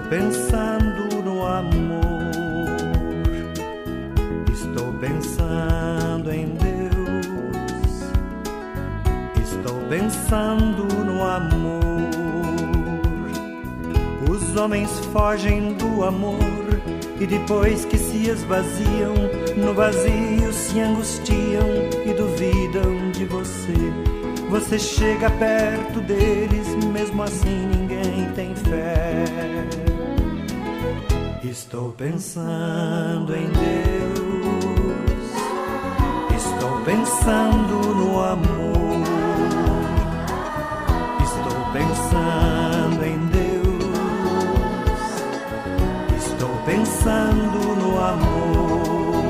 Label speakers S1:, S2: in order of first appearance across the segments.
S1: pensando no amor, estou pensando em Deus, estou pensando no amor. Os homens fogem do amor e depois que se esvaziam, no vazio se angustiam e duvidam de você. Você chega perto deles, mesmo assim ninguém tem fé. Estou pensando em Deus, estou pensando no amor, estou pensando em Deus, estou pensando no amor.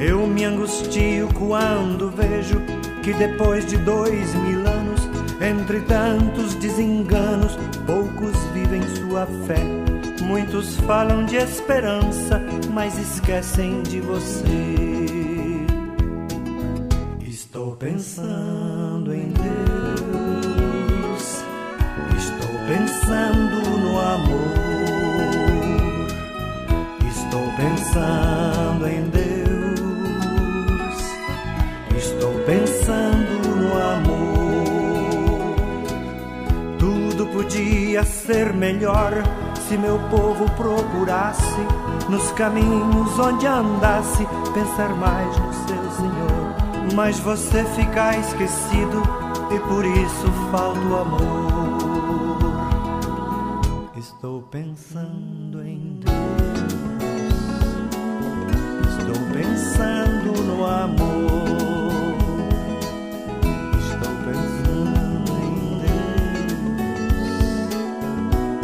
S1: Eu me angustio quando vejo que depois de 2000 anos, entre tantos desenganos, poucos vivem sua fé. Muitos falam de esperança, mas esquecem de você. Estou pensando em Deus, estou pensando no amor, estou pensando em Deus, estou pensando no amor. Tudo podia ser melhor se meu povo procurasse nos caminhos onde andasse pensar mais no seu Senhor. Mas você fica esquecido e por isso falta o amor. Estou pensando em Deus, estou pensando no amor, estou pensando em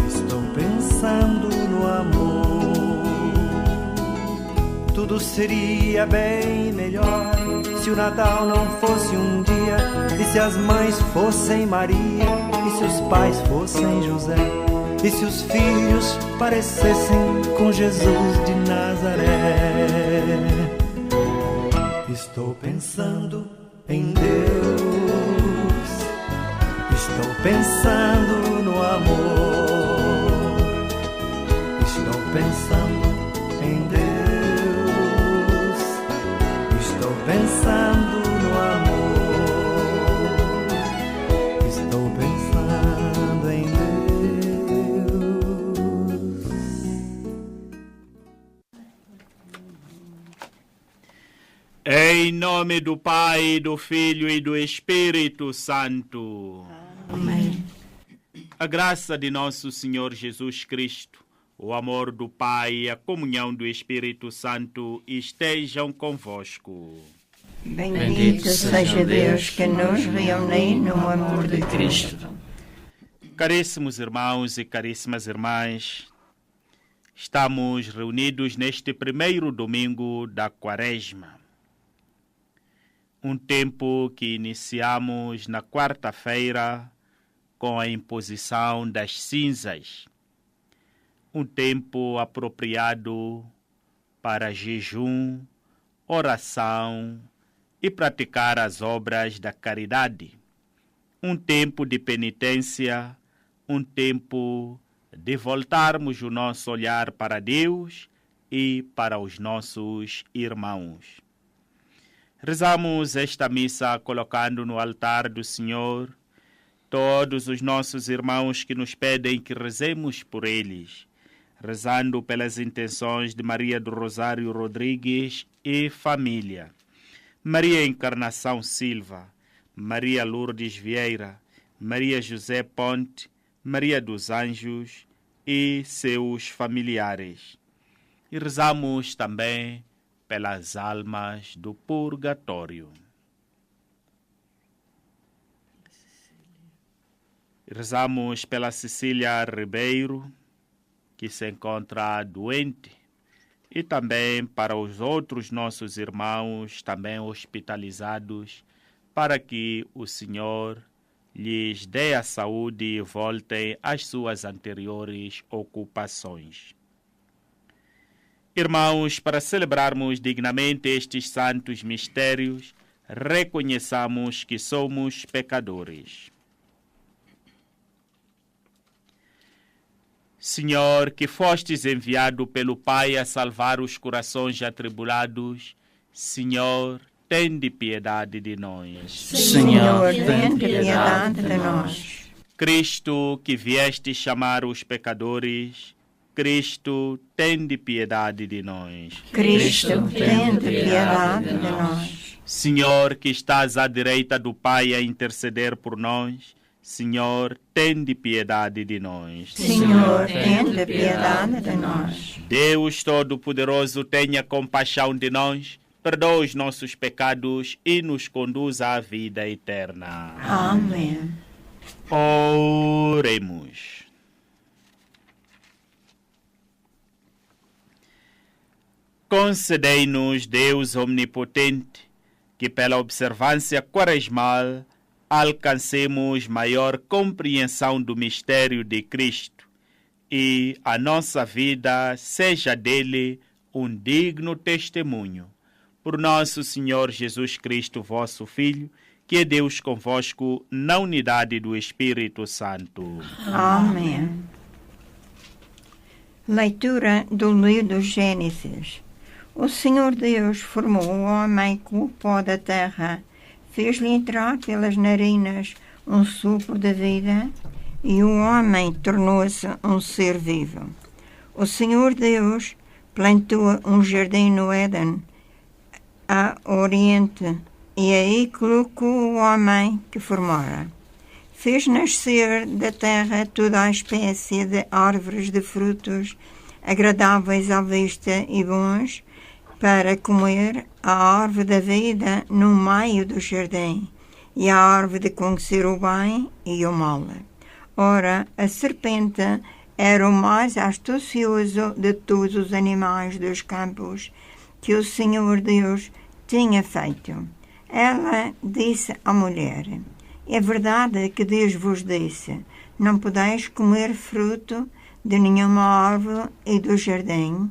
S1: Deus, estou pensando no amor. Tudo seria bem melhor se o Natal não fosse um dia, e se as mães fossem Maria, e se os pais fossem José, e se os filhos parecessem com Jesus de Nazaré. Estou pensando em Deus, estou pensando no amor, estou pensando em Deus, estou pensando no amor, estou pensando em Deus.
S2: Em nome do Pai, do Filho e do Espírito Santo.
S3: Amém.
S2: A graça de nosso Senhor Jesus Cristo, o amor do Pai e a comunhão do Espírito Santo estejam convosco.
S3: Bendito seja Deus que nos reúne no amor de Cristo.
S2: Caríssimos irmãos e caríssimas irmãs, estamos reunidos neste primeiro domingo da Quaresma. Um tempo que iniciamos na quarta-feira com a imposição das cinzas. Um tempo apropriado para jejum, oração e praticar as obras da caridade. Um tempo de penitência, um tempo de voltarmos o nosso olhar para Deus e para os nossos irmãos. Rezamos esta missa colocando no altar do Senhor todos os nossos irmãos que nos pedem que rezemos por eles, rezando pelas intenções de Maria do Rosário Rodrigues e família, Maria Encarnação Silva, Maria Lourdes Vieira, Maria José Ponte, Maria dos Anjos e seus familiares. E rezamos também pelas almas do purgatório. Rezamos pela Cecília Ribeiro, que se encontra doente, e também para os outros nossos irmãos também hospitalizados, para que o Senhor lhes dê a saúde e voltem às suas anteriores ocupações. Irmãos, para celebrarmos dignamente estes santos mistérios, reconheçamos que somos pecadores. Senhor, que fostes enviado pelo Pai a salvar os corações atribulados, Senhor, tende piedade de nós.
S3: Senhor, tende piedade de nós.
S2: Cristo, que vieste chamar os pecadores, Cristo, tende piedade de nós.
S3: Cristo, tende piedade de nós.
S2: Senhor, que estás à direita do Pai a interceder por nós, Senhor, tende piedade de nós.
S3: Senhor, tende piedade de nós.
S2: Deus Todo-Poderoso, tenha compaixão de nós, perdoa os nossos pecados e nos conduza à vida eterna.
S3: Amém.
S2: Oremos. Concedei-nos, Deus Omnipotente, que pela observância quaresmal alcancemos maior compreensão do mistério de Cristo e a nossa vida seja dele um digno testemunho. Por nosso Senhor Jesus Cristo, vosso Filho, que é Deus convosco, na unidade do Espírito Santo.
S3: Amém. Leitura do livro do Gênesis. O Senhor Deus formou o homem com o pó da terra, fez-lhe entrar pelas narinas um sopro de vida, e o homem tornou-se um ser vivo. O Senhor Deus plantou um jardim no Éden, a oriente, e aí colocou o homem que formara. Fez nascer da terra toda a espécie de árvores de frutos agradáveis à vista e bons, para comer a árvore da vida no meio do jardim, e a árvore de conhecer o bem e o mal. Ora, a serpente era o mais astucioso de todos os animais dos campos que o Senhor Deus tinha feito. Ela disse à mulher: é verdade que Deus vos disse, não podeis comer fruto de nenhuma árvore e do jardim?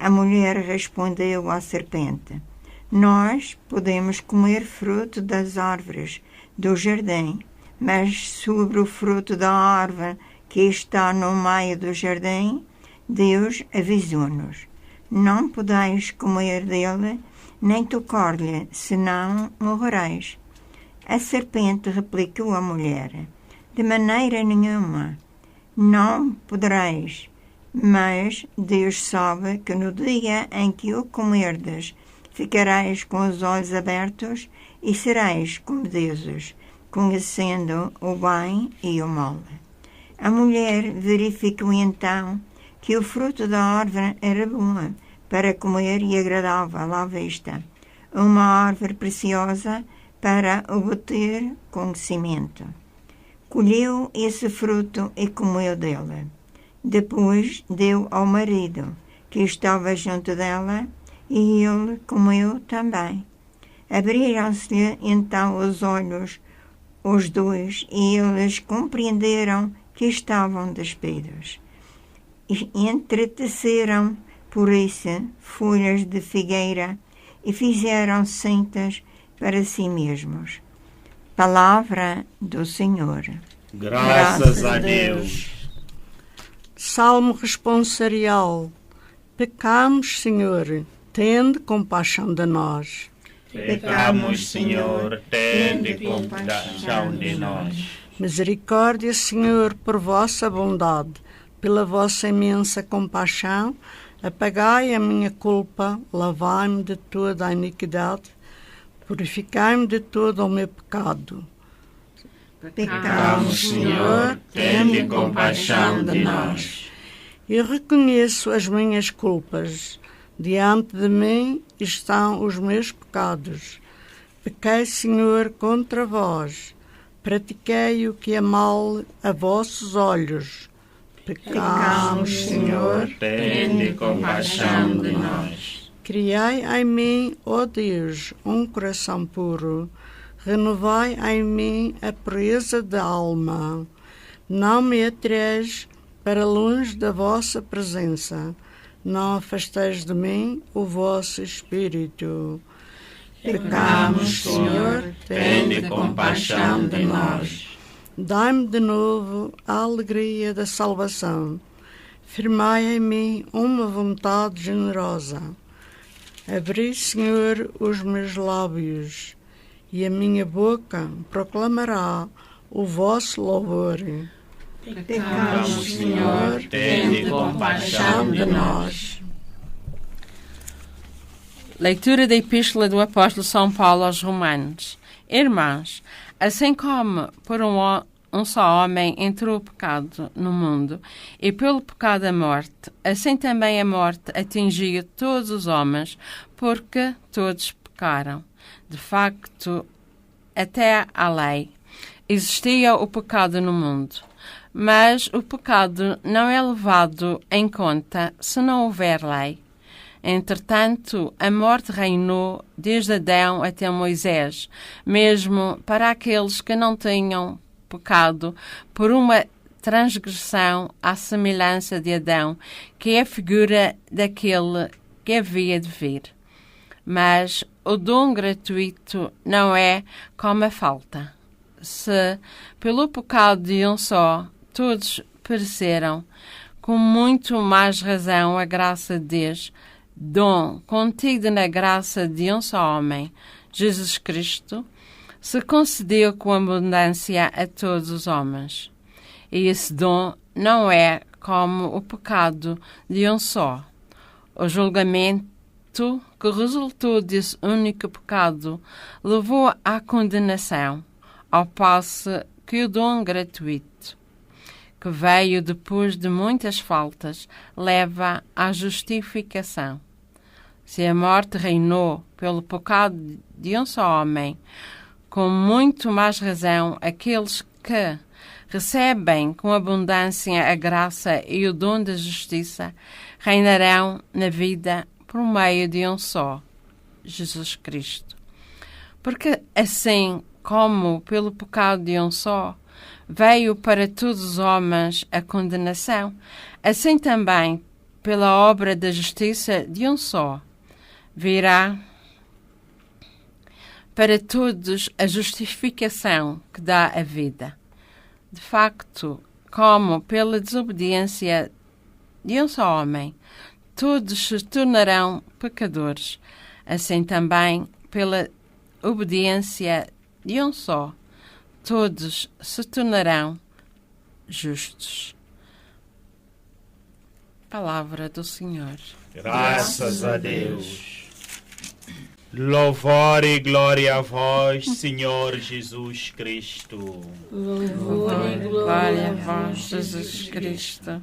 S3: A mulher respondeu à serpente: nós podemos comer fruto das árvores do jardim, mas sobre o fruto da árvore que está no meio do jardim, Deus avisou-nos: não podeis comer dele, nem tocar-lhe, senão morrereis. A serpente replicou à mulher: de maneira nenhuma, não podereis. Mas Deus sabe que no dia em que o comerdes, ficareis com os olhos abertos e sereis como deuses, conhecendo o bem e o mal. A mulher verificou então que o fruto da árvore era bom para comer e agradável à vista, uma árvore preciosa para obter conhecimento. Colheu esse fruto e comeu dele. Depois deu ao marido, que estava junto dela, e ele comeu também. Abriram-se-lhe então os olhos, os dois, e eles compreenderam que estavam despidos. E entreteceram, por isso, folhas de figueira, e fizeram cintas para si mesmos. Palavra do Senhor.
S2: Graças a Deus.
S4: Salmo responsorial. Pecamos, Senhor, tende compaixão de nós.
S2: Pecamos, Senhor, tende compaixão de nós.
S4: Misericórdia, Senhor, por vossa bondade, pela vossa imensa compaixão, apagai a minha culpa, lavai-me de toda a iniquidade, purificai-me de todo o meu pecado.
S3: Pecamos,
S2: Senhor, tende compaixão de nós.
S4: Eu reconheço as minhas culpas. Diante de mim estão os meus pecados. Pequei, Senhor, contra vós. Pratiquei o que é mal a vossos olhos. Pecamos, Senhor,
S2: tende compaixão de nós.
S4: Criai em mim, ó Deus, um coração puro. Renovai em mim a pureza da alma. Não me atireis para longe da vossa presença. Não afasteis de mim o vosso Espírito.
S2: Pecamos, Senhor, tende compaixão de nós.
S4: Dai-me de novo a alegria da salvação Firmai em mim uma vontade generosa. Abri, Senhor, os meus lábios, e a minha boca proclamará o vosso louvor.
S3: Pecamos,
S2: Senhor, tende compaixão de nós.
S5: Leitura da Epístola do Apóstolo São Paulo aos Romanos. Irmãos, assim como por um só homem entrou o pecado no mundo, e pelo pecado a morte, assim também a morte atingiu todos os homens, porque todos pecaram. De facto, até à lei existia o pecado no mundo, mas o pecado não é levado em conta se não houver lei. Entretanto, a morte reinou desde Adão até Moisés, mesmo para aqueles que não tinham pecado, por uma transgressão à semelhança de Adão, que é a figura daquele que havia de vir. Mas o dom gratuito não é como a falta. Se, pelo pecado de um só, todos pereceram, com muito mais razão a graça de Deus, dom contido na graça de um só homem, Jesus Cristo, se concedeu com abundância a todos os homens. E esse dom não é como o pecado de um só. O julgamento que resultou desse único pecado levou à condenação, ao passo que o dom gratuito, que veio depois de muitas faltas, leva à justificação. Se a morte reinou pelo pecado de um só homem, com muito mais razão aqueles que recebem com abundância a graça e o dom da justiça reinarão na vida por meio de um só, Jesus Cristo. Porque assim como pelo pecado de um só veio para todos os homens a condenação, assim também pela obra da justiça de um só virá para todos a justificação que dá a vida. De facto, como pela desobediência de um só homem, todos se tornarão pecadores, assim também pela obediência de um só, todos se tornarão justos. Palavra do Senhor.
S2: Graças a Deus. Louvor e glória a vós, Senhor Jesus Cristo.
S5: Louvor e glória a vós, Jesus Cristo.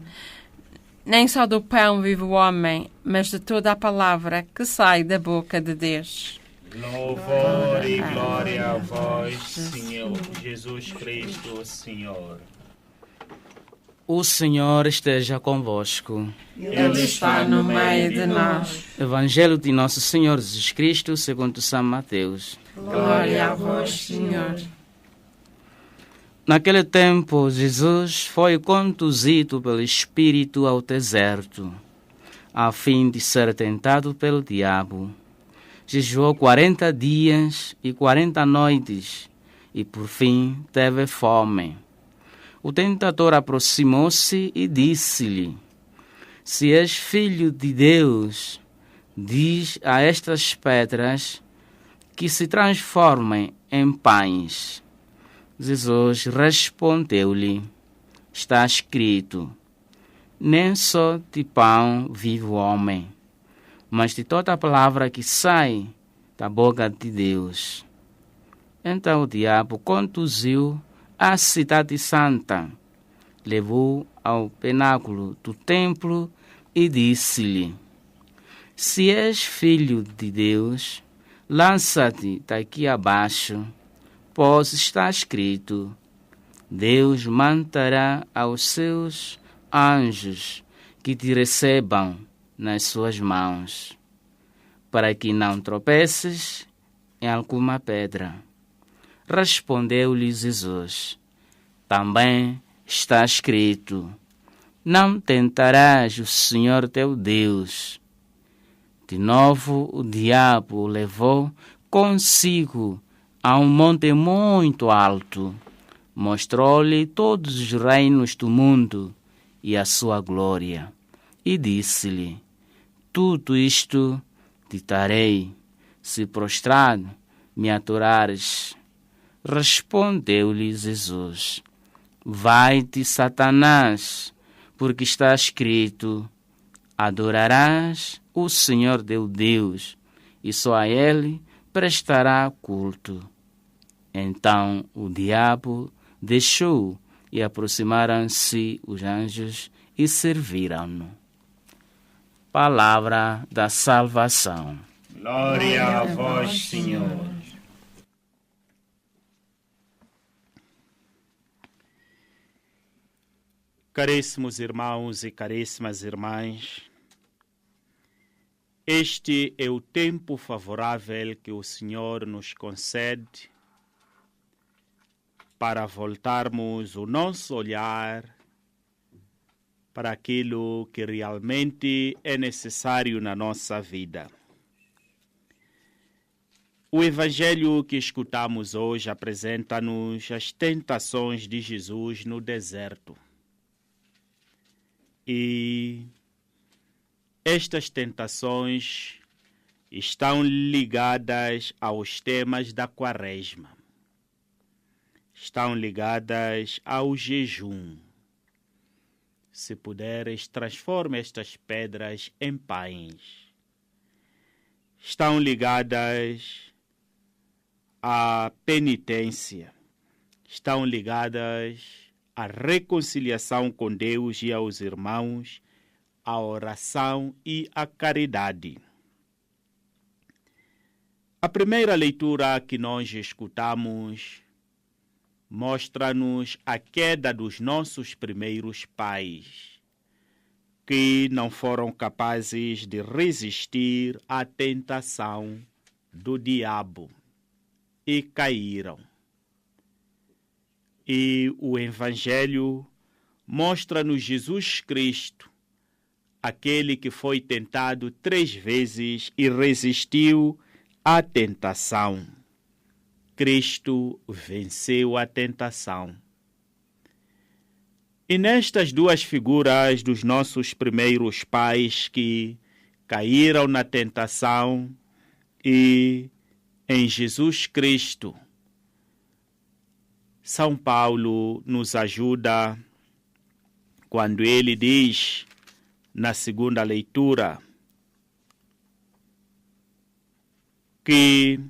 S5: Nem só do pão vive o homem, mas de toda a palavra que sai da boca de Deus.
S2: Louvor e glória a vós, Senhor Jesus Cristo, Senhor.
S6: O Senhor esteja convosco.
S5: Ele está no meio de nós.
S6: Evangelho de Nosso Senhor Jesus Cristo, segundo São Mateus.
S5: Glória a vós, Senhor.
S6: Naquele tempo, Jesus foi conduzido pelo Espírito ao deserto, a fim de ser tentado pelo diabo. Jejuou 40 dias e 40 noites, e por fim teve fome. O tentador aproximou-se e disse-lhe: Se és filho de Deus, diz a estas pedras que se transformem em pães. Jesus respondeu-lhe: Está escrito, nem só de pão vive o homem, mas de toda a palavra que sai da boca de Deus. Então o diabo conduziu à cidade santa, levou ao pináculo do templo e disse-lhe: Se és filho de Deus, lança-te daqui abaixo, pois está escrito, Deus mandará aos seus anjos que te recebam nas suas mãos, para que não tropeces em alguma pedra. Respondeu-lhe Jesus: Também está escrito, não tentarás o Senhor teu Deus. De novo o diabo o levou consigo a um monte muito alto, mostrou-lhe todos os reinos do mundo e a sua glória. E disse-lhe: tudo isto te darei, se prostrado me adorares. Respondeu-lhe Jesus: vai-te, Satanás, porque está escrito: adorarás o Senhor teu Deus, e só a Ele prestará culto. Então o diabo deixou, e aproximaram-se os anjos e serviram-no. Palavra da salvação.
S2: Glória a vós, Senhor. Caríssimos irmãos e caríssimas irmãs, este é o tempo favorável que o Senhor nos concede para voltarmos o nosso olhar para aquilo que realmente é necessário na nossa vida. O Evangelho que escutamos hoje apresenta-nos as tentações de Jesus no deserto. E estas tentações estão ligadas aos temas da Quaresma. Estão ligadas ao jejum. Se puderes, transforma estas pedras em pães. Estão ligadas à penitência. Estão ligadas à reconciliação com Deus e aos irmãos, à oração e à caridade. A primeira leitura que nós escutamos mostra-nos a queda dos nossos primeiros pais, que não foram capazes de resistir à tentação do diabo e caíram. E o Evangelho mostra-nos Jesus Cristo, aquele que foi tentado 3 vezes e resistiu à tentação. Cristo venceu a tentação. E nestas duas figuras dos nossos primeiros pais que caíram na tentação e em Jesus Cristo, São Paulo nos ajuda quando ele diz, na segunda leitura, que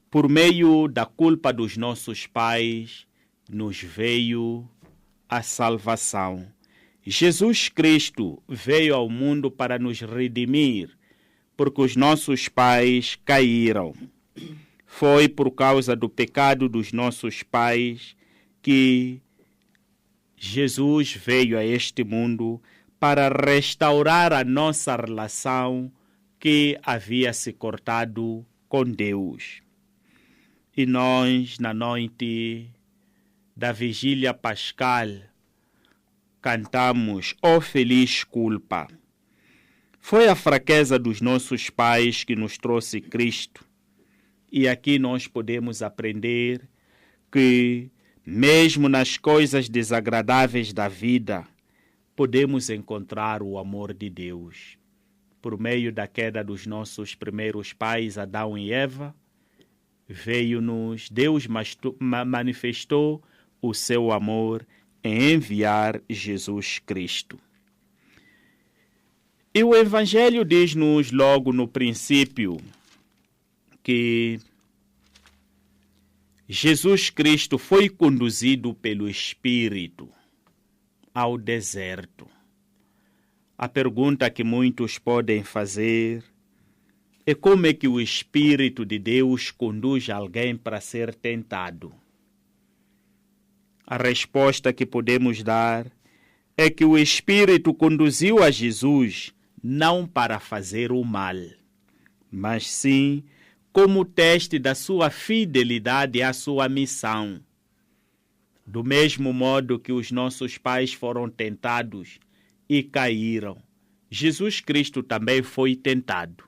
S2: por meio da culpa dos nossos pais nos veio a salvação. Jesus Cristo veio ao mundo para nos redimir, porque os nossos pais caíram. Foi por causa do pecado dos nossos pais que Jesus veio a este mundo para restaurar a nossa relação que havia se cortado com Deus. E nós, na noite da vigília pascal, cantamos "Ó feliz culpa". Foi a fraqueza dos nossos pais que nos trouxe Cristo. E aqui nós podemos aprender que, mesmo nas coisas desagradáveis da vida, podemos encontrar o amor de Deus. Por meio da queda dos nossos primeiros pais, Adão e Eva, Deus manifestou o seu amor em enviar Jesus Cristo. E o Evangelho diz-nos logo no princípio que Jesus Cristo foi conduzido pelo Espírito ao deserto. A pergunta que muitos podem fazer é como é que o Espírito de Deus conduz alguém para ser tentado? A resposta que podemos dar é que o Espírito conduziu a Jesus não para fazer o mal, mas sim como teste da sua fidelidade à sua missão. Do mesmo modo que os nossos pais foram tentados e caíram, Jesus Cristo também foi tentado,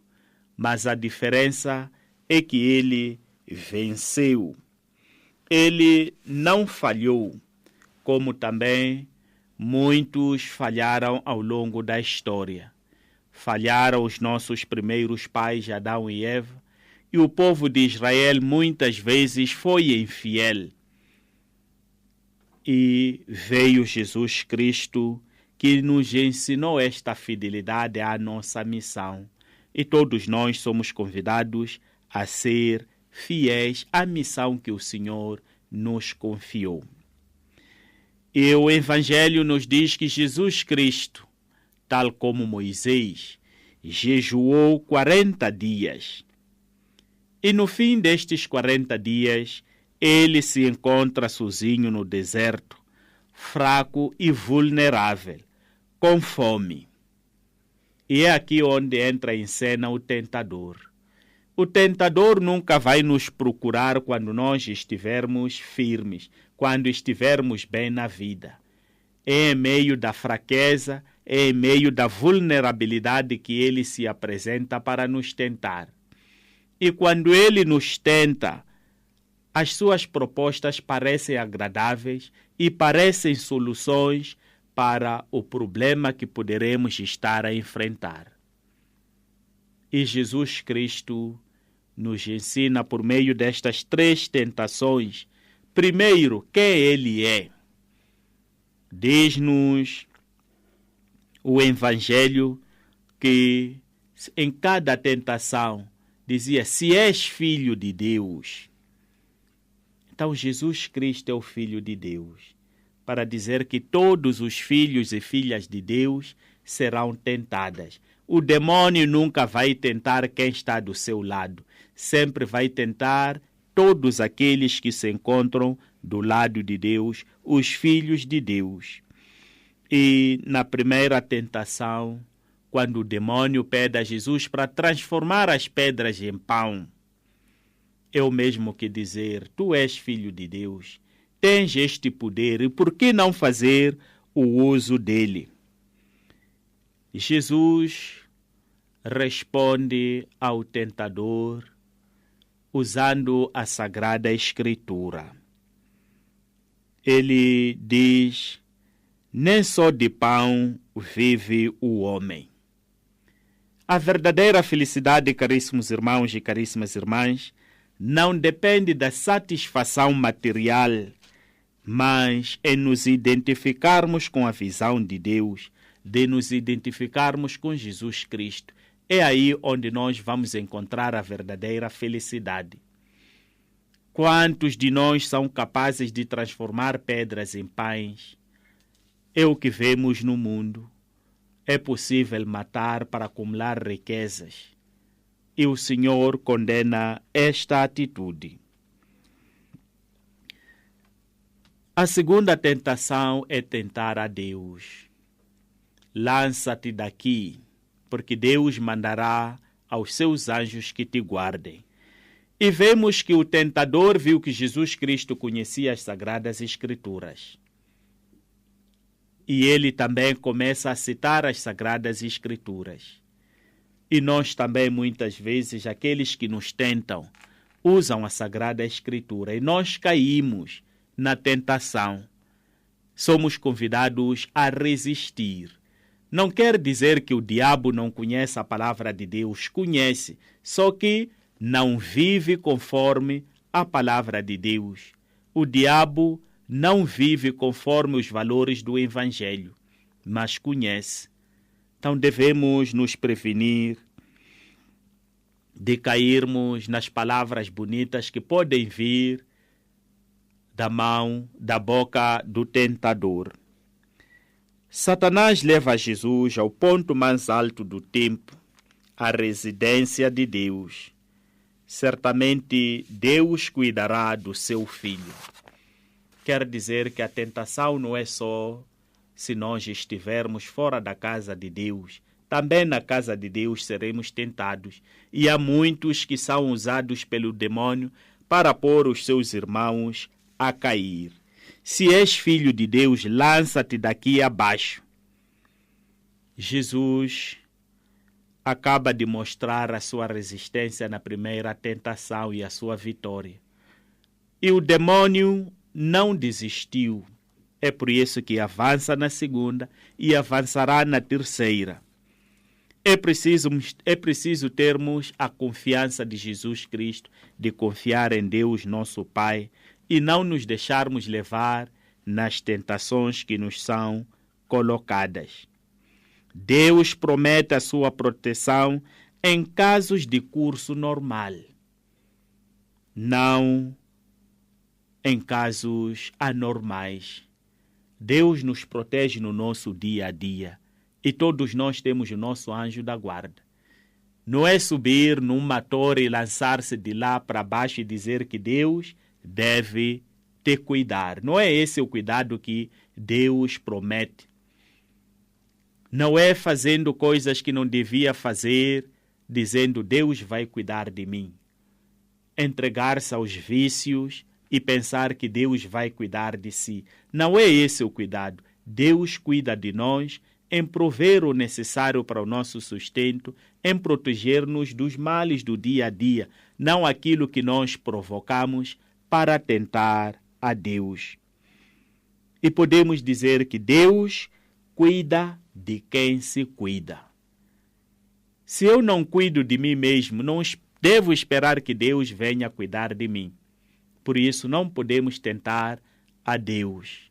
S2: mas a diferença é que ele venceu. Ele não falhou, como também muitos falharam ao longo da história. Falharam os nossos primeiros pais, Adão e Eva, e o povo de Israel muitas vezes foi infiel. E veio Jesus Cristo, que nos ensinou esta fidelidade à nossa missão. E todos nós somos convidados a ser fiéis à missão que o Senhor nos confiou. E o Evangelho nos diz que Jesus Cristo, tal como Moisés, jejuou 40 dias. E no fim destes 40 dias, ele se encontra sozinho no deserto, fraco e vulnerável, com fome. E é aqui onde entra em cena o tentador. O tentador nunca vai nos procurar quando nós estivermos firmes, quando estivermos bem na vida. É em meio da fraqueza, é em meio da vulnerabilidade que ele se apresenta para nos tentar. E quando ele nos tenta, as suas propostas parecem agradáveis e parecem soluções para o problema que poderemos estar a enfrentar. E Jesus Cristo nos ensina por meio destas 3 tentações, primeiro, quem ele é. Diz-nos o Evangelho que em cada tentação dizia, se és filho de Deus. Então Jesus Cristo é o Filho de Deus, para dizer que todos os filhos e filhas de Deus serão tentadas. O demônio nunca vai tentar quem está do seu lado, sempre vai tentar todos aqueles que se encontram do lado de Deus, os filhos de Deus. E na primeira tentação, quando o demônio pede a Jesus para transformar as pedras em pão, é o mesmo que dizer, tu és filho de Deus, tens este poder, e por que não fazer o uso dele? Jesus responde ao tentador usando a Sagrada Escritura. Ele diz, nem só de pão vive o homem. A verdadeira felicidade, caríssimos irmãos e caríssimas irmãs, não depende da satisfação material, mas é nos identificarmos com a visão de Deus, de nos identificarmos com Jesus Cristo. É aí onde nós vamos encontrar a verdadeira felicidade. Quantos de nós são capazes de transformar pedras em pães? É o que vemos no mundo. É possível matar para acumular riquezas. E o Senhor condena esta atitude. A segunda tentação é tentar a Deus. Lança-te daqui, porque Deus mandará aos seus anjos que te guardem. E vemos que o tentador viu que Jesus Cristo conhecia as Sagradas Escrituras. E ele também começa a citar as Sagradas Escrituras. E nós também, muitas vezes, aqueles que nos tentam, usam a Sagrada Escritura. E nós caímos na tentação. Somos convidados a resistir. Não quer dizer que o diabo não conhece a palavra de Deus. Conhece, só que não vive conforme a palavra de Deus. O diabo não vive conforme os valores do Evangelho, mas conhece. Então devemos nos prevenir de cairmos nas palavras bonitas que podem vir da boca do tentador. Satanás leva Jesus ao ponto mais alto do templo, a residência de Deus. Certamente Deus cuidará do seu filho. Quer dizer que a tentação não é só se nós estivermos fora da casa de Deus. Também na casa de Deus seremos tentados. E há muitos que são usados pelo demônio para pôr os seus irmãos a cair. Se és filho de Deus, lança-te daqui abaixo. Jesus acaba de mostrar a sua resistência na primeira tentação e a sua vitória. E o demônio não desistiu. É por isso que avança na segunda e avançará na terceira. É preciso termos a confiança de Jesus Cristo, de confiar em Deus, nosso Pai, e não nos deixarmos levar nas tentações que nos são colocadas. Deus promete a sua proteção em casos de curso normal, não em casos anormais. Deus nos protege no nosso dia a dia e todos nós temos o nosso anjo da guarda. Não é subir numa torre e lançar-se de lá para baixo e dizer que Deus deve te cuidar. Não é esse o cuidado que Deus promete. Não é fazendo coisas que não devia fazer, dizendo Deus vai cuidar de mim. Entregar-se aos vícios e pensar que Deus vai cuidar de si. Não é esse o cuidado. Deus cuida de nós em prover o necessário para o nosso sustento, em proteger-nos dos males do dia a dia, não aquilo que nós provocamos para tentar a Deus. E podemos dizer que Deus cuida de quem se cuida. Se eu não cuido de mim mesmo, não devo esperar que Deus venha cuidar de mim. Por isso, não podemos tentar a Deus.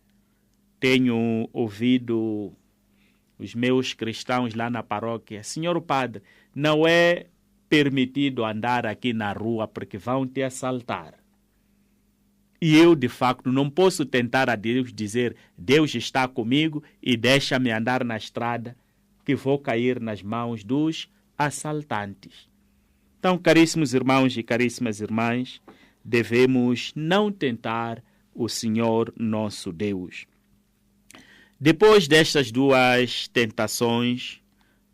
S2: Tenho ouvido os meus cristãos lá na paróquia: Senhor Padre, não é permitido andar aqui na rua porque vão te assaltar. E eu, de facto, não posso tentar a Deus dizer Deus está comigo e deixa-me andar na estrada que vou cair nas mãos dos assaltantes. Então, caríssimos irmãos e caríssimas irmãs, devemos não tentar o Senhor nosso Deus. Depois destas duas tentações,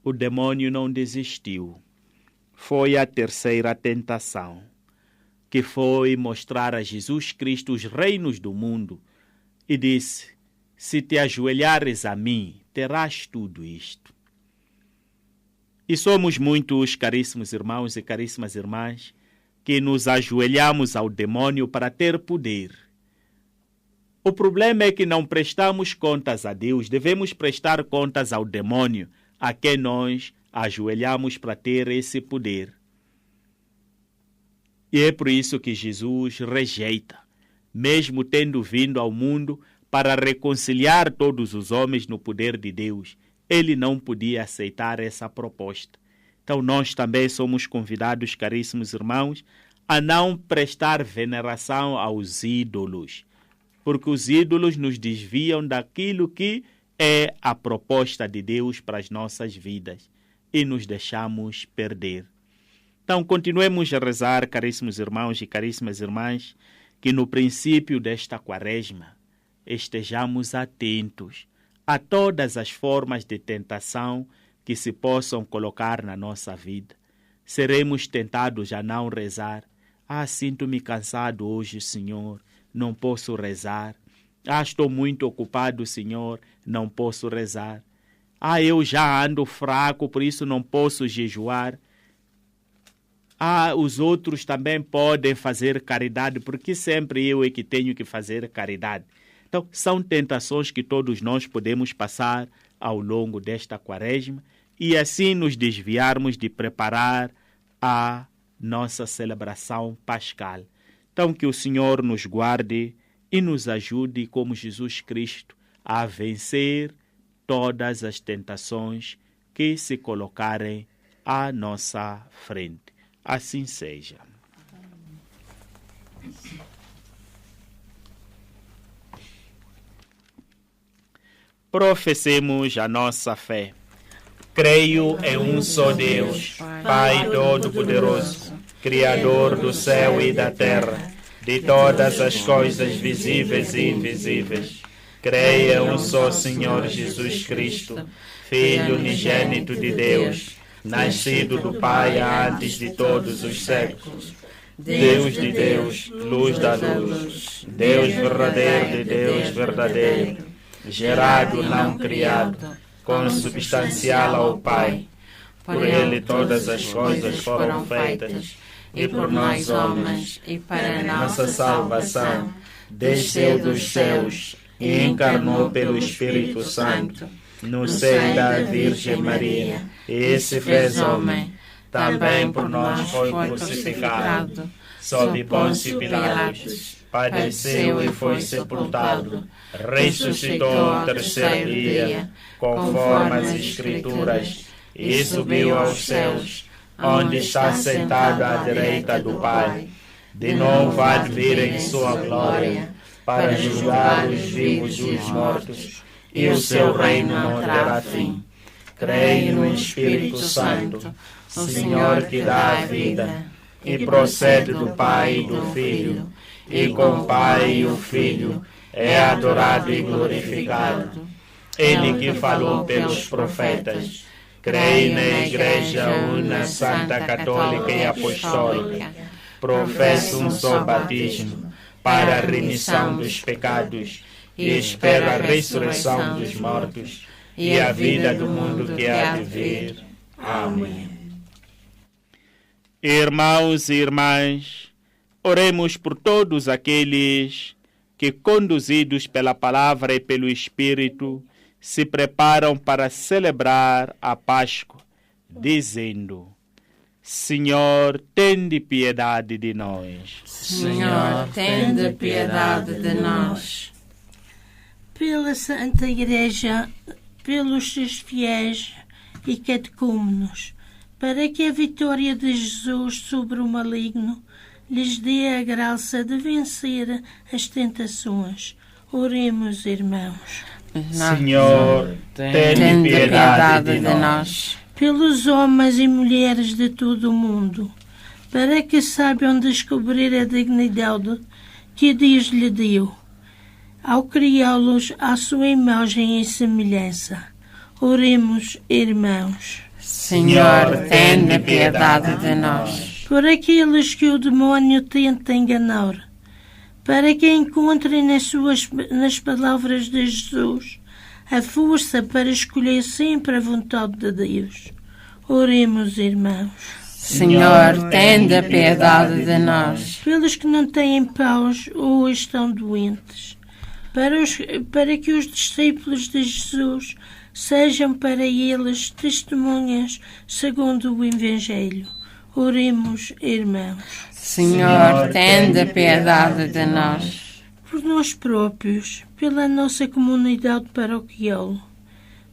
S2: o demônio não desistiu. Foi a terceira tentação, que foi mostrar a Jesus Cristo os reinos do mundo e disse: se te ajoelhares a mim, terás tudo isto. E somos muitos, caríssimos irmãos e caríssimas irmãs, que nos ajoelhamos ao demônio para ter poder. O problema é que não prestamos contas a Deus, devemos prestar contas ao demônio, a quem nós ajoelhamos para ter esse poder. E é por isso que Jesus rejeita, mesmo tendo vindo ao mundo para reconciliar todos os homens no poder de Deus. Ele não podia aceitar essa proposta. Então nós também somos convidados, caríssimos irmãos, a não prestar veneração aos ídolos, porque os ídolos nos desviam daquilo que é a proposta de Deus para as nossas vidas e nos deixamos perder. Então continuemos a rezar, caríssimos irmãos e caríssimas irmãs, que no princípio desta quaresma estejamos atentos a todas as formas de tentação que se possam colocar na nossa vida. Seremos tentados a não rezar. Sinto-me cansado hoje, Senhor, não posso rezar. Estou muito ocupado, Senhor, não posso rezar. Eu já ando fraco, por isso não posso jejuar. Os outros também podem fazer caridade, porque sempre eu é que tenho que fazer caridade. Então, são tentações que todos nós podemos passar ao longo desta quaresma e assim nos desviarmos de preparar a nossa celebração pascal. Então, que o Senhor nos guarde e nos ajude, como Jesus Cristo, a vencer todas as tentações que se colocarem à nossa frente. Assim seja. Professemos a nossa fé. Creio em um só Deus, Pai Todo-Poderoso, Criador do céu e da terra, de todas as coisas visíveis e invisíveis. Creio em um só Senhor Jesus Cristo, Filho unigênito de Deus, nascido do Pai antes de todos os séculos. Deus de Deus, luz da luz, Deus verdadeiro de Deus verdadeiro, gerado, não criado, consubstancial ao Pai. Por Ele todas as coisas foram feitas, e por nós homens, e para nossa salvação, desceu dos céus e encarnou pelo Espírito Santo no seio da Virgem Maria e se fez homem. Também por nós foi crucificado, sob Pôncio Pilatos, padeceu e foi sepultado, ressuscitou ao terceiro dia, conforme as Escrituras, e subiu aos céus, onde está sentado à direita do Pai. De novo há de vir em sua glória, para julgar os vivos e os mortos, e o seu reino não terá fim. Creio no Espírito Santo, Senhor que dá a vida, e procede do Pai e do Filho, e com o Pai e o Filho é adorado e glorificado. Ele que falou pelos profetas. Creio na Igreja Una, Santa, Católica e Apostólica. Professo um só batismo para a remissão dos pecados e espero a ressurreição dos mortos e a vida do mundo que há de vir. Amém. Irmãos e irmãs, oremos por todos aqueles que, conduzidos pela palavra e pelo Espírito, se preparam para celebrar a Páscoa, dizendo: Senhor, tende piedade de nós.
S5: Senhor, tende piedade de nós.
S7: Pela Santa Igreja, pelos seus fiéis e catecúmenos, para que a vitória de Jesus sobre o maligno lhes dê a graça de vencer as tentações. Oremos, irmãos.
S2: Senhor, tende piedade de nós.
S7: Pelos homens e mulheres de todo o mundo, para que saibam descobrir a dignidade que Deus lhe deu, ao criá-los à sua imagem e semelhança. Oremos, irmãos.
S5: Senhor, tende piedade de nós.
S7: Por aqueles que o demónio tenta enganar, para que encontrem nas palavras de Jesus a força para escolher sempre a vontade de Deus. Oremos, irmãos.
S5: Senhor, tende piedade de nós.
S7: Pelos que não têm paz ou estão doentes, para que os discípulos de Jesus sejam para eles testemunhas segundo o Evangelho. Oremos, irmãos.
S5: Senhor, tende piedade de nós.
S7: Por nós próprios, pela nossa comunidade paroquial,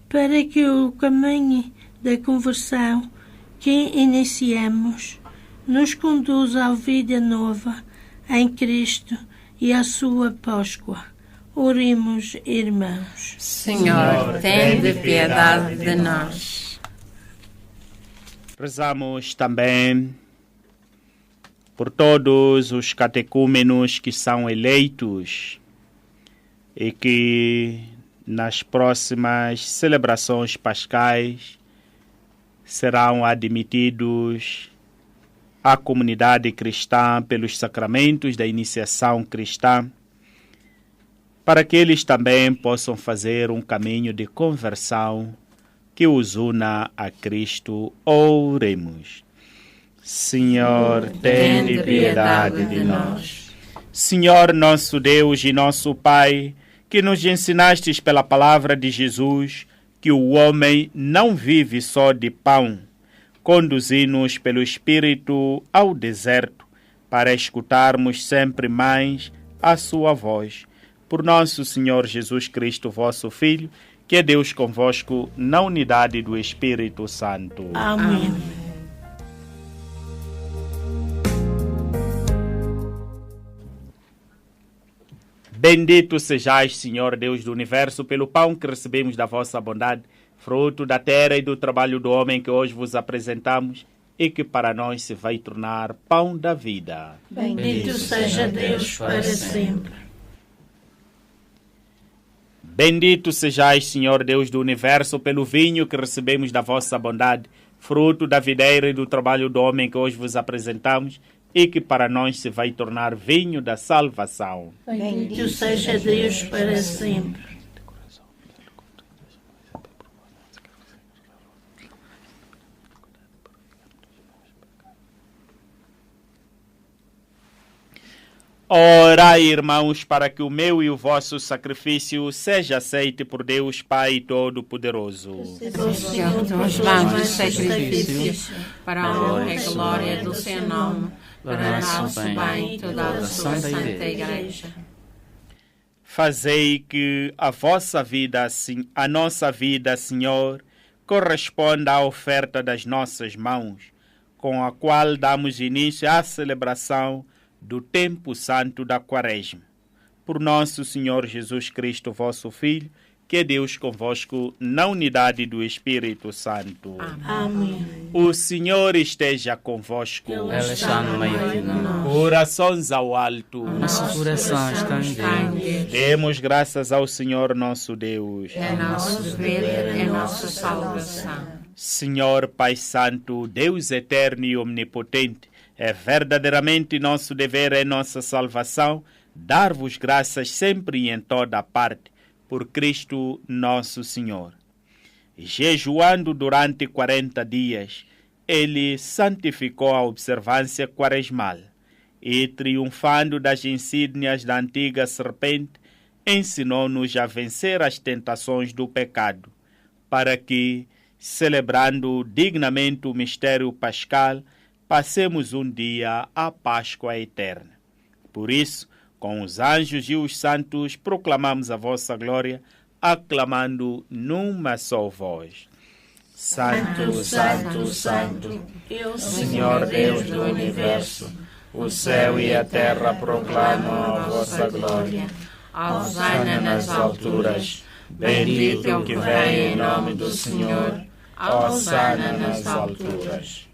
S7: para que o caminho da conversão que iniciamos nos conduza à vida nova em Cristo e à sua Páscoa. Oremos, irmãos.
S5: Senhor, tende piedade de nós.
S2: Rezamos também por todos os catecúmenos que são eleitos e que nas próximas celebrações pascais serão admitidos à comunidade cristã pelos sacramentos da iniciação cristã, para que eles também possam fazer um caminho de conversão que os una a Cristo. Oremos. Senhor, tende piedade de nós. Senhor, nosso Deus e nosso Pai, que nos ensinastes pela palavra de Jesus que o homem não vive só de pão, conduzi-nos pelo Espírito ao deserto, para escutarmos sempre mais a sua voz. Por nosso Senhor Jesus Cristo, vosso Filho, que é Deus convosco, na unidade do Espírito Santo.
S7: Amém.
S2: Bendito sejais, Senhor Deus do Universo, pelo pão que recebemos da vossa bondade, fruto da terra e do trabalho do homem que hoje vos apresentamos e que para nós se vai tornar pão da vida.
S7: Bendito seja Deus para sempre.
S2: Bendito sejais, Senhor Deus do Universo, pelo vinho que recebemos da vossa bondade, fruto da videira e do trabalho do homem que hoje vos apresentamos e que para nós se vai tornar vinho da salvação.
S7: Bendito seja Deus para sempre.
S2: Orai, irmãos, para que o meu e o vosso sacrifício seja aceite por Deus Pai Todo-Poderoso.
S5: Nos mãos de sacrifício, para a honra e glória do seu nome, para nosso bem e toda a sua Santa Igreja.
S2: Fazei que a vossa vida, a nossa vida, Senhor, corresponda à oferta das nossas mãos, com a qual damos início à celebração do tempo santo da Quaresma. Por nosso Senhor Jesus Cristo, vosso Filho, que é Deus convosco, na unidade do Espírito Santo.
S7: Amém.
S2: O Senhor esteja convosco.
S6: Ele está no meio de nós.
S2: Corações ao alto.
S6: Nosso coração está em Deus.
S2: Demos graças ao Senhor nosso Deus.
S5: É nosso dever, é nossa salvação.
S2: Senhor Pai Santo, Deus eterno e omnipotente, é verdadeiramente nosso dever, é nossa salvação, dar-vos graças sempre e em toda parte, por Cristo nosso Senhor. Jejuando durante 40 dias, ele santificou a observância quaresmal e, triunfando das insígnias da antiga serpente, ensinou-nos a vencer as tentações do pecado, para que, celebrando dignamente o mistério pascal, passemos um dia a Páscoa eterna. Por isso, com os anjos e os santos, proclamamos a vossa glória, aclamando numa só voz. Santo, Santo, Santo, Senhor Deus do Universo, o céu e a terra proclamam a vossa glória.
S5: Hosana
S2: nas alturas, bendito o que vem em nome do Senhor, hosana nas alturas.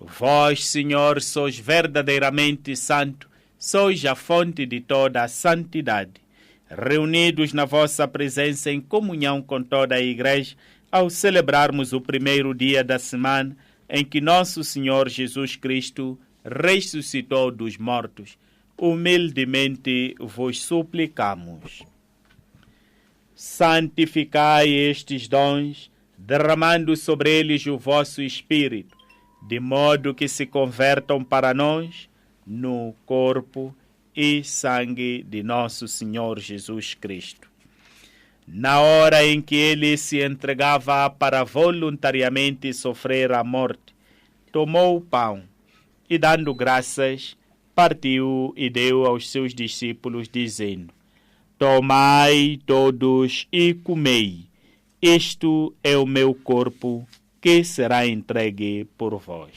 S2: Vós, Senhor, sois verdadeiramente santo, sois a fonte de toda a santidade. Reunidos na vossa presença em comunhão com toda a Igreja, ao celebrarmos o primeiro dia da semana em que nosso Senhor Jesus Cristo ressuscitou dos mortos, humildemente vos suplicamos. Santificai estes dons, derramando sobre eles o vosso Espírito, de modo que se convertam para nós no corpo e sangue de nosso Senhor Jesus Cristo. Na hora em que ele se entregava para voluntariamente sofrer a morte, tomou o pão e, dando graças, partiu e deu aos seus discípulos, dizendo: Tomai todos e comei, isto é o meu corpo, que será entregue por vós.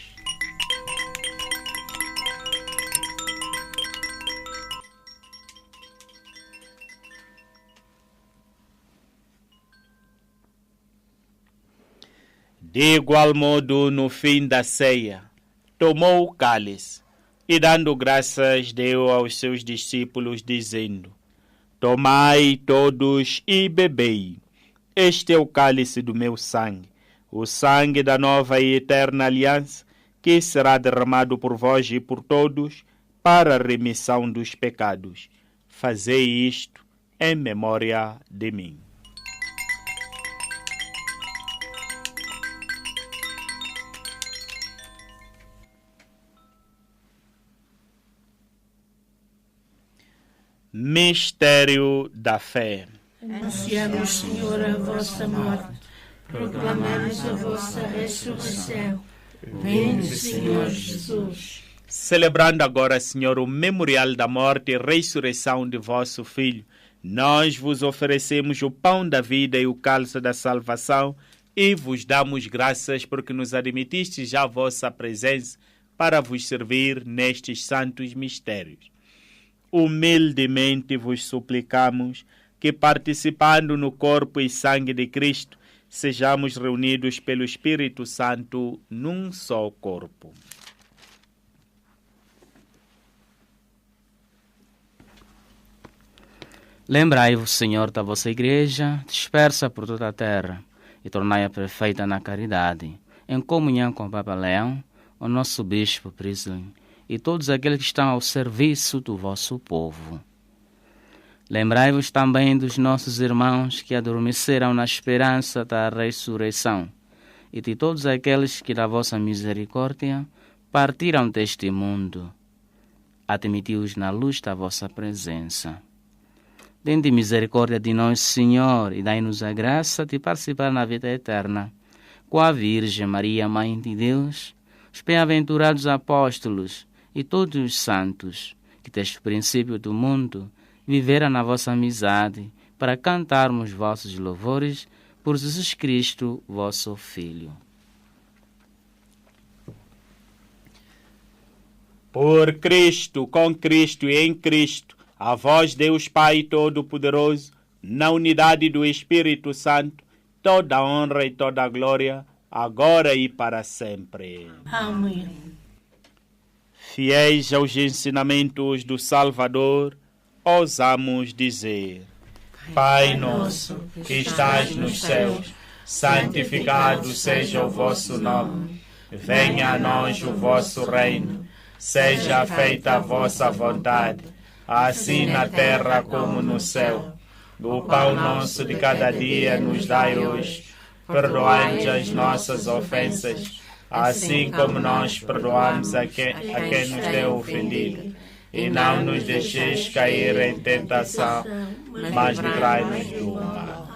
S2: De igual modo, no fim da ceia, tomou o cálice e, dando graças, deu aos seus discípulos, dizendo: Tomai todos e bebei, este é o cálice do meu sangue, o sangue da nova e eterna aliança, que será derramado por vós e por todos para a remissão dos pecados. Fazei isto em memória de mim. Mistério da fé.
S7: Anunciamos, Senhor, a vossa morte, proclamamos a vossa ressurreição. Vinde, Senhor Jesus.
S2: Celebrando agora, Senhor, o memorial da morte e ressurreição de vosso Filho, nós vos oferecemos o pão da vida e o cálice da salvação e vos damos graças porque nos admitistes à vossa presença para vos servir nestes santos mistérios. Humildemente vos suplicamos que, participando no corpo e sangue de Cristo, sejamos reunidos pelo Espírito Santo num só corpo.
S6: Lembrai-vos, Senhor, da vossa Igreja, dispersa por toda a terra, e tornai-a perfeita na caridade, em comunhão com o Papa Leão, o nosso Bispo Prislin, e todos aqueles que estão ao serviço do vosso povo. Lembrai-vos também dos nossos irmãos que adormeceram na esperança da ressurreição, e de todos aqueles que da vossa misericórdia partiram deste mundo. admiti-os na luz da vossa presença. Tende misericórdia de nós, Senhor, e dai-nos a graça de participar na vida eterna. Com a Virgem Maria, Mãe de Deus, os bem-aventurados apóstolos e todos os santos, que desde o princípio do mundo viveram na vossa amizade, para cantarmos vossos louvores por Jesus Cristo, vosso Filho.
S2: Por Cristo, com Cristo e em Cristo, a vós, Deus Pai Todo-Poderoso, na unidade do Espírito Santo, toda a honra e toda a glória, agora e para sempre.
S7: Amém.
S2: Fiéis aos ensinamentos do Salvador, ousamos dizer: Pai nosso, que estás nos céus, santificado seja o vosso nome. Venha a nós o vosso reino. Seja feita a vossa vontade, assim na terra como no céu. O pão nosso de cada dia nos dai hoje. Perdoai-nos as nossas ofensas, assim como nós perdoamos a quem nos deu ofendido. E não nos deixeis cair em tentação, mas livrai-nos do mal.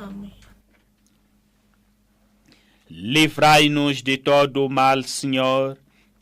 S2: Livrai-nos de todo o mal, Senhor,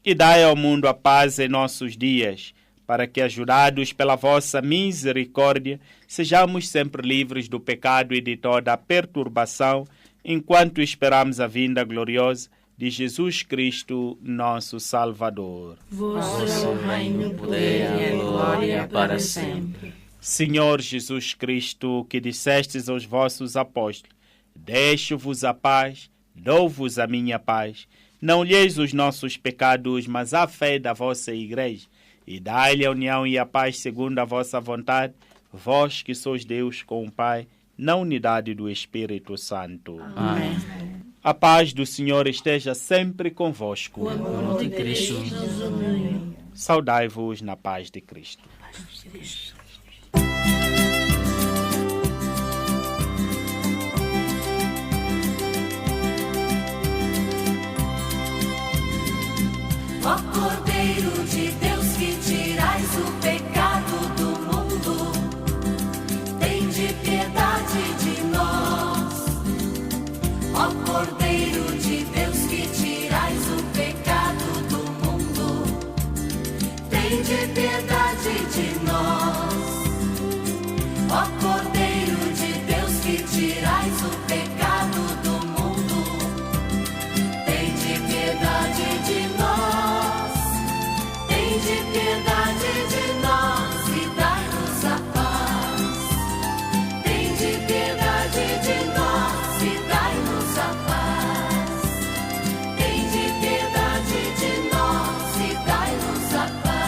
S2: e dai ao mundo a paz em nossos dias, para que, ajudados pela vossa misericórdia, sejamos sempre livres do pecado e de toda a perturbação, enquanto esperamos a vinda gloriosa de Jesus Cristo, nosso Salvador.
S7: Vosso reino, poder e a glória para sempre.
S2: Senhor Jesus Cristo, que dissestes aos vossos apóstolos: deixo-vos a paz, dou-vos a minha paz. Não olheis os nossos pecados, mas a fé da vossa Igreja, e dai-lhe a união e a paz segundo a vossa vontade, vós que sois Deus com o Pai, na unidade do Espírito Santo.
S6: Amém.
S2: A paz do Senhor esteja sempre convosco.
S7: O amor de Cristo nos une.
S2: Saudai-vos na paz de Cristo.
S8: Ó Cordeiro de Deus, que tirais o pecado do mundo, tende piedade de nós. Ó Cordeiro de Deus, que tirais o pecado do mundo, tende piedade de nós. Ó Cordeiro de Deus, que tirais o pecado do mundo, tende piedade de nós. De piedade de nós e dai-nos a paz. Tende piedade de nós e dai-nos a paz. Tende piedade de nós e dai-nos a paz.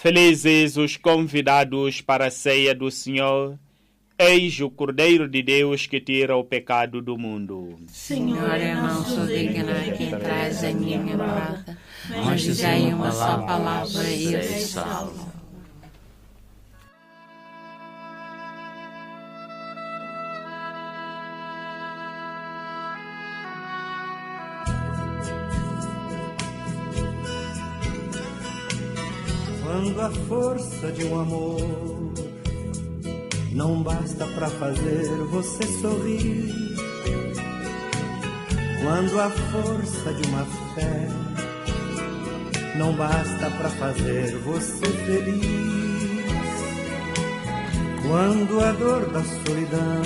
S2: Felizes os convidados para a ceia do Senhor. Eis o Cordeiro de Deus que tira o pecado do mundo.
S5: Senhor, eu não sou digna que entrais em minha morada, mas dizei uma só palavra e eu salvo.
S1: Quando a força de um amor não basta pra fazer você sorrir, quando a força de uma fé não basta pra fazer você feliz, quando a dor da solidão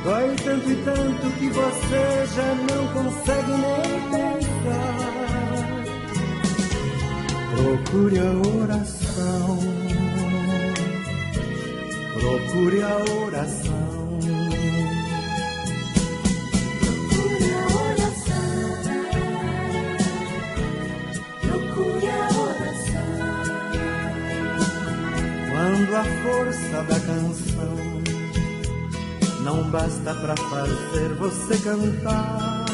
S1: dói tanto e tanto que você já não consegue nem pensar, procure a oração. Procure a oração.
S8: Procure a oração. Procure a oração.
S1: Quando a força da canção não basta pra fazer você cantar,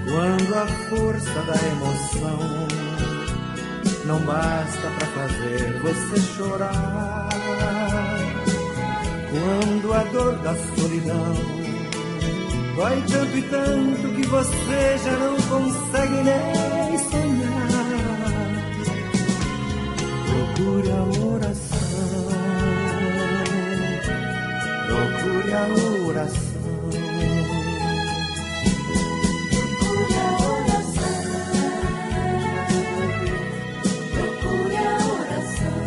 S1: quando a força da emoção não basta pra fazer você chorar, quando a dor da solidão Dói tanto e tanto que você já não consegue nem sonhar. Procure a oração, procure a oração.
S8: Procure a oração, procure a oração.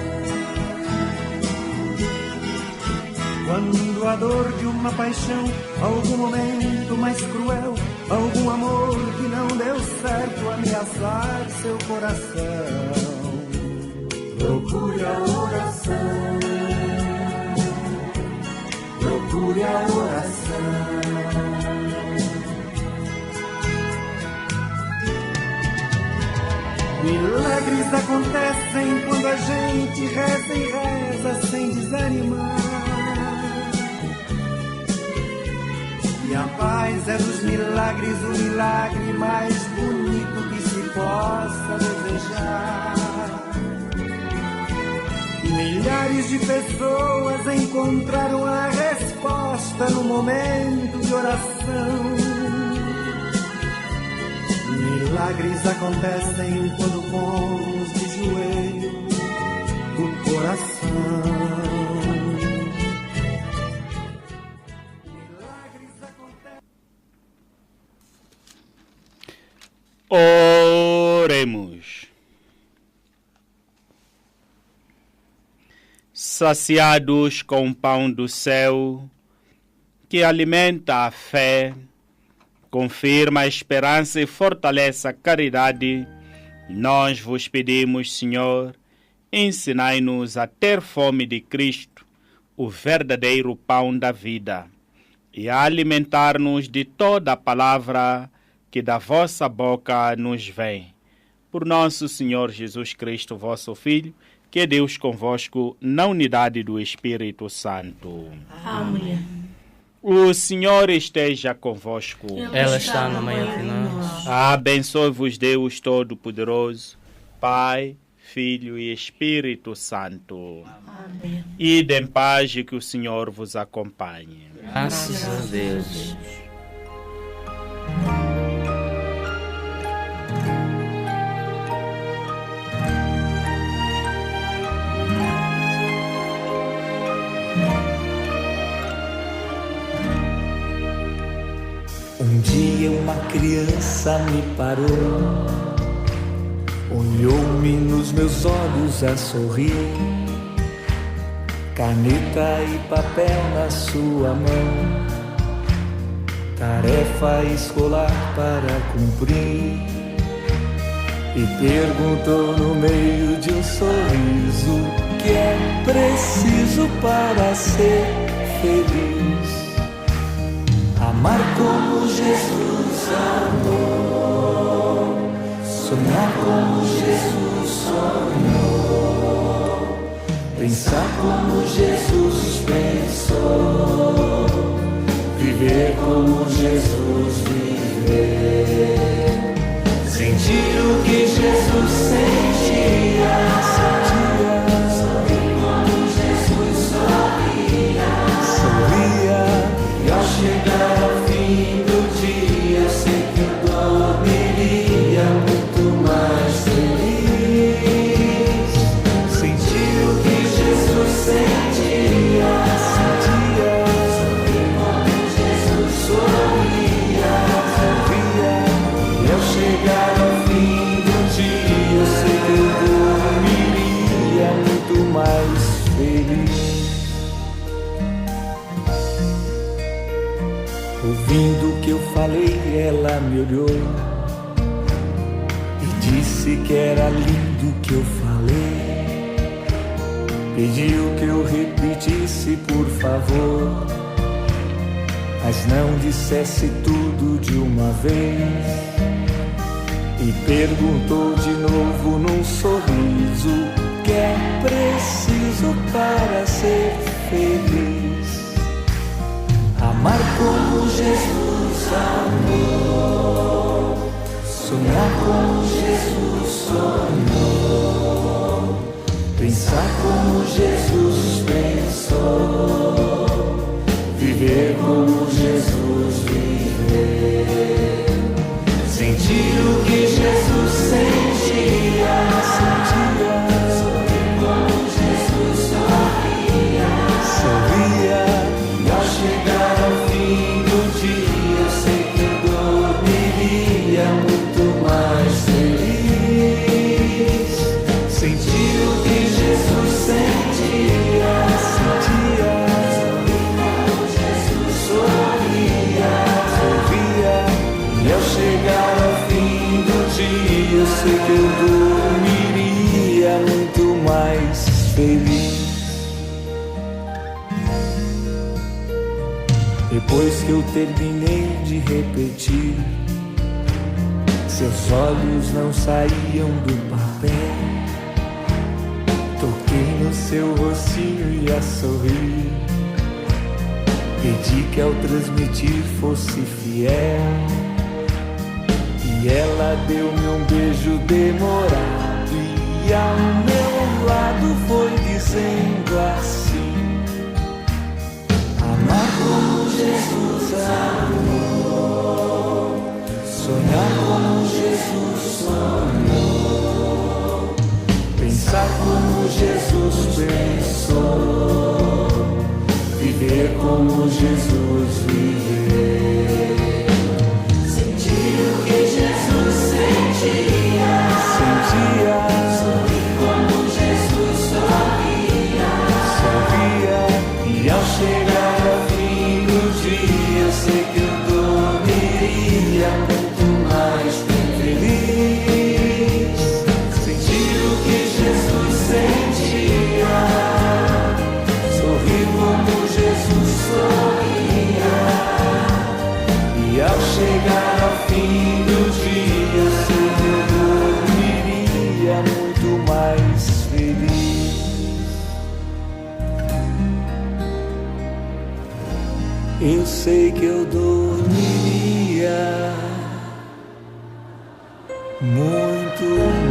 S1: Quando a dor de uma paixão, algum momento mais cruel, algum amor que não deu certo ameaçar seu coração, procure a oração, procure a oração. Milagres acontecem quando a gente reza e reza sem desanimar. E a paz é dos milagres, o milagre mais bonito que se possa desejar. Milhares de pessoas encontraram a resposta no momento de oração. Milagres acontecem quando pomos de joelho o coração.
S2: Oremos. Saciados com o pão do céu, que alimenta a fé, confirma a esperança e fortalece a caridade, nós vos pedimos, Senhor, ensinai-nos a ter fome de Cristo, o verdadeiro pão da vida, e a alimentar-nos de toda a palavra que da vossa boca nos vem. Por nosso Senhor Jesus Cristo, vosso Filho, que é Deus convosco, na unidade do Espírito Santo.
S7: Amém.
S2: O Senhor esteja convosco.
S6: Ela está no meio de nós.
S2: Abençoe-vos Deus Todo-Poderoso, Pai, Filho e Espírito Santo.
S7: Amém.
S2: Ide em paz e que o Senhor vos acompanhe.
S6: Graças a Deus.
S9: Um dia uma criança me parou, olhou-me nos meus olhos a sorrir, caneta e papel na sua mão, tarefa escolar para cumprir, e perguntou no meio de um sorriso: o que é preciso para ser feliz? Amar como Jesus amou, sonhar como Jesus sonhou, pensar como Jesus pensou, viver como Jesus viveu, sentir o que Jesus sentia, sorrir como Jesus sorria, e ao chegar ao fim do dia, eu sei que dormiria muito mais feliz. Sentir o que Jesus sentia, sorrir como Jesus sorria, e ao chegar ao fim do dia, eu sei que dormiria muito mais feliz. Ouvindo o que eu falei, ela me olhou e disse que era lindo o que eu falei. Pediu que eu repetisse, por favor, mas não dissesse tudo de uma vez. E perguntou de novo num sorriso: o que é preciso para ser feliz? Amar como Jesus amou, sonhar como Jesus sonhou, pensar como Jesus pensou, viver como Jesus viveu, feliz. Depois que eu terminei de repetir, seus olhos não saíam do papel. Toquei no seu rostinho e a sorrir. Pedi que ao transmitir fosse fiel. E ela deu-me um beijo demorado. E ao meu lado foi dizendo assim: amar como Jesus amou, sonhar como Jesus sonhou, pensar como Jesus pensou, viver como Jesus viveu. Sentir o que Jesus sentia, sorrir como Jesus sorria, e ao chegar ao fim do dia, eu sei que eu dormiria muito mais feliz. Sentir o que Jesus sentia, sorrir como Jesus sorria, e ao chegar ao fim do dia, eu sei que eu dormiria muito mais feliz. Eu sei que eu dormiria muito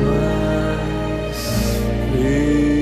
S9: mais feliz.